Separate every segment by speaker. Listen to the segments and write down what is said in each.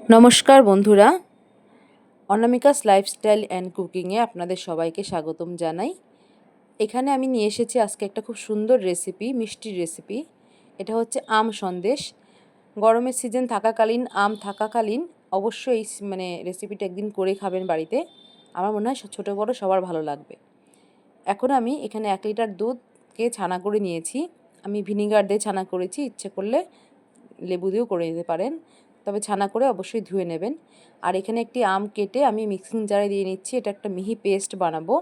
Speaker 1: নমস্কার বন্ধুরা, Anamika's lifestyle and কুকিংয়ে আপনাদের সবাইকে স্বাগতম জানাই। এখানে আমি নিয়ে এসেছি আজকে একটা খুব সুন্দর রেসিপি, মিষ্টির রেসিপি। এটা হচ্ছে আম সন্দেশ। গরমের সিজন থাকাকালীন, আম থাকাকালীন অবশ্যই এই রেসিপিটা একদিন করে খাবেন বাড়িতে। আমার মনে হয় ছোটো বড়ো সবার ভালো লাগবে। এখন আমি এখানে 1 লিটার দুধকে ছানা করে নিয়েছি। আমি ভিনিগার দিয়ে ছানা করেছি, ইচ্ছে করলে লেবু দিয়েও করে নিতে পারেন, তবে ছানা করে অবশ্যই ধুয়ে নেবেন। আর এখানে একটি আম কেটে আমি মিক্সিং জারে দিয়ে নিচ্ছি। এটা একটা মিহি পেস্ট বানাবো।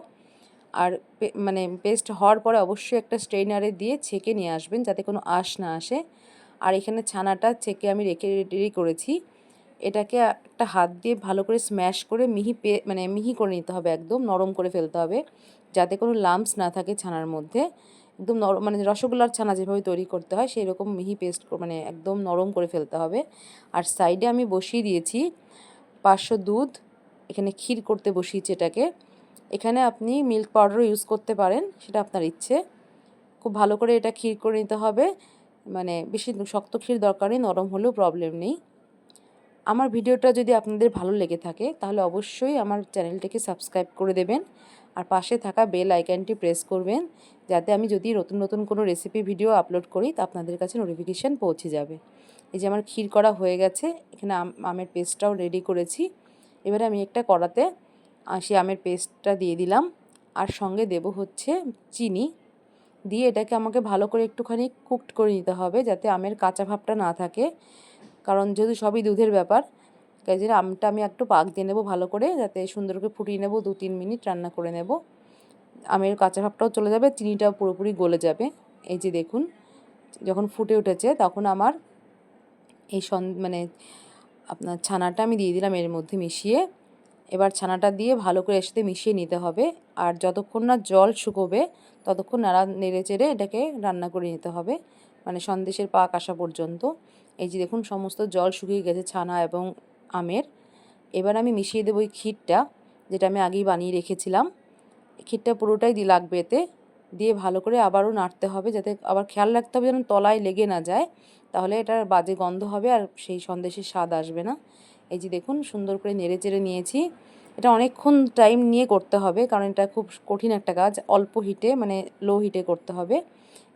Speaker 1: আর পেস্ট হওয়ার পরে অবশ্যই একটা স্ট্রেইনারে দিয়ে ছেঁকে নিয়ে আসবেন, যাতে কোনো আঁশ না আসে। আর এখানে ছানাটা ছেঁকে আমি রেখে রেডি করেছি। এটাকে একটা হাত দিয়ে ভালো করে স্ম্যাশ করে মিহি করে নিতে হবে, একদম নরম করে ফেলতে হবে, যাতে কোনো লাম্পস না থাকে ছানার মধ্যে। একদম নরম, রসগোল্লার ছানা যেভাবে তৈরি করতে হয় সেই রকম মিহি পেস্ট একদম নরম করে ফেলতে হবে। আর সাইডে আমি বসিয়ে দিয়েছি 500 দুধ। এখানে ক্ষীর করতে বসিয়েছি এটাকে। এখানে আপনি মিল্ক পাউডারও ইউজ করতে পারেন, সেটা আপনার ইচ্ছে। খুব ভালো করে এটা ক্ষীর করে নিতে হবে। বেশি শক্ত ক্ষীর দরকার নেই, নরম হলেও প্রবলেম নেই। আমার ভিডিওটা যদি আপনাদের ভালো লেগে থাকে তাহলে অবশ্যই আমার চ্যানেলটিকে সাবস্ক্রাইব করে দেবেন আর পাশে থাকা বেল আইকনটি প্রেস করবেন, যাতে আমি যদি নতুন নতুন কোনো রেসিপি ভিডিও আপলোড করি তা আপনাদের কাছে নোটিফিকেশান পৌঁছে যাবে। এই যে আমার ক্ষীর করা হয়ে গেছে, এখানে আমের পেস্টটাও রেডি করেছি। এবারে আমি একটা কড়াতে সেই আমের পেস্টটা দিয়ে দিলাম, আর সঙ্গে দেব হচ্ছে চিনি। দিয়ে এটাকে আমাকে ভালো করে একটুখানি কুকড করে নিতে হবে, যাতে আমের কাঁচা ভাবটা না থাকে, কারণ যেহেতু সবই দুধের ব্যাপার। তাই জন্য আমটা আমি একটু পাক দিয়ে নেবো ভালো করে, যাতে সুন্দর করে ফুটিয়ে নেবো। 2-3 মিনিট রান্না করে নেব। আমের কাঁচা ভাবটাও চলে যাবে, চিনিটাও পুরোপুরি গলে যাবে। এই যে দেখুন, যখন ফুটে উঠেছে তখন আমার এই আপনার ছানাটা আমি দিয়ে দিলাম এর মধ্যে মিশিয়ে। এবার ছানাটা দিয়ে ভালো করে এর সাথে মিশিয়ে নিতে হবে। আর যতক্ষণ না জল শুকোবে ততক্ষণ নেড়ে চেড়ে এটাকে রান্না করে নিতে হবে, সন্দেশের পাক আসা পর্যন্ত। এই যে দেখুন, সমস্ত জল শুকিয়ে গেছে ছানা এবং আমের। এবার আমি মিশিয়ে দেবো ওই ক্ষীরটা, যেটা আমি আগেই বানিয়ে রেখেছিলাম। ক্ষীরটা পুরোটাই লাগবে এতে। দিয়ে ভালো করে আবারও নাড়তে হবে, যাতে আবার খেয়াল রাখতে হবে যেন তলায় লেগে না যায়, তাহলে এটার বাজে গন্ধ হবে আর সেই সন্দেশের স্বাদ আসবে না। এই যে দেখুন, সুন্দর করে নেড়ে চেড়ে নিয়েছি। এটা অনেকক্ষণ টাইম নিয়ে করতে হবে, কারণ এটা খুব কঠিন একটা কাজ। অল্প হিটে, লো হিটে করতে হবে।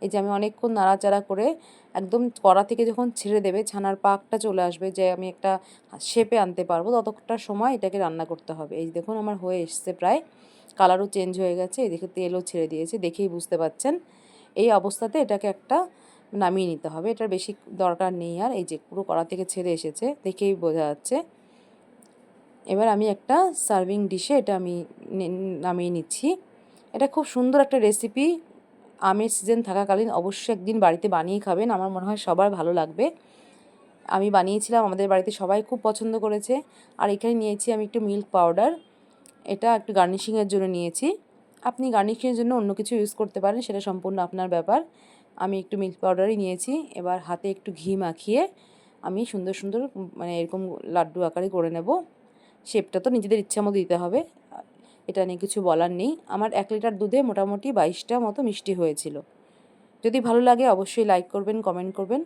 Speaker 1: এই যে আমি অনেকক্ষণ নাড়াচাড়া করে একদম কড়া থেকে যখন ছেড়ে দেবে, ছানার পাকটা চলে আসবে, যে আমি একটা শেপে আনতে পারবো, ততটা সময় এটাকে রান্না করতে হবে। এই দেখুন, আমার হয়ে এসছে প্রায়, কালারও চেঞ্জ হয়ে গেছে, এদিকে তেলও ছেড়ে দিয়েছে, দেখেই বুঝতে পাচ্ছেন। এই অবস্থাতে এটাকে একটা নামিয়ে নিতে হবে, এটার বেশি দরকার নেই আর। এই যে পুরো কড়া থেকে ছেড়ে এসেছে, দেখেই বোঝা যাচ্ছে। এবার আমি একটা সার্ভিং ডিশে এটা আমি নামিয়ে নিচ্ছি। এটা খুব সুন্দর একটা রেসিপি। আমের সিজন থাকাকালীন অবশ্যই একদিন বাড়িতে বানিয়ে খাবেন, আমার মনে হয় সবার ভালো লাগবে। আমি বানিয়েছিলাম, আমাদের বাড়িতে সবাই খুব পছন্দ করেছে। আর এখানে নিয়েছি আমি একটু মিল্ক পাউডার, এটা একটু গার্নিশিংয়ের জন্য নিয়েছি। আপনি গার্নিশিংয়ের জন্য অন্য কিছু ইউজ করতে পারেন, সেটা সম্পূর্ণ আপনার ব্যাপার। আমি একটু মিল্ক পাউডারই নিয়েছি। এবার হাতে একটু ঘি মাখিয়ে আমি সুন্দর সুন্দর এরকম লাড্ডু আকারে করে নেব। শেপটা তো নিজেদের ইচ্ছা মতো দিতে হবে, এটা নিয়ে কিছু বলার নেই। আমার 1 লিটার দুধে মোটামুটি 22টা মতো মিষ্টি হয়েছিল। যদি ভালো লাগে অবশ্যই লাইক করবেন, কমেন্ট করবেন।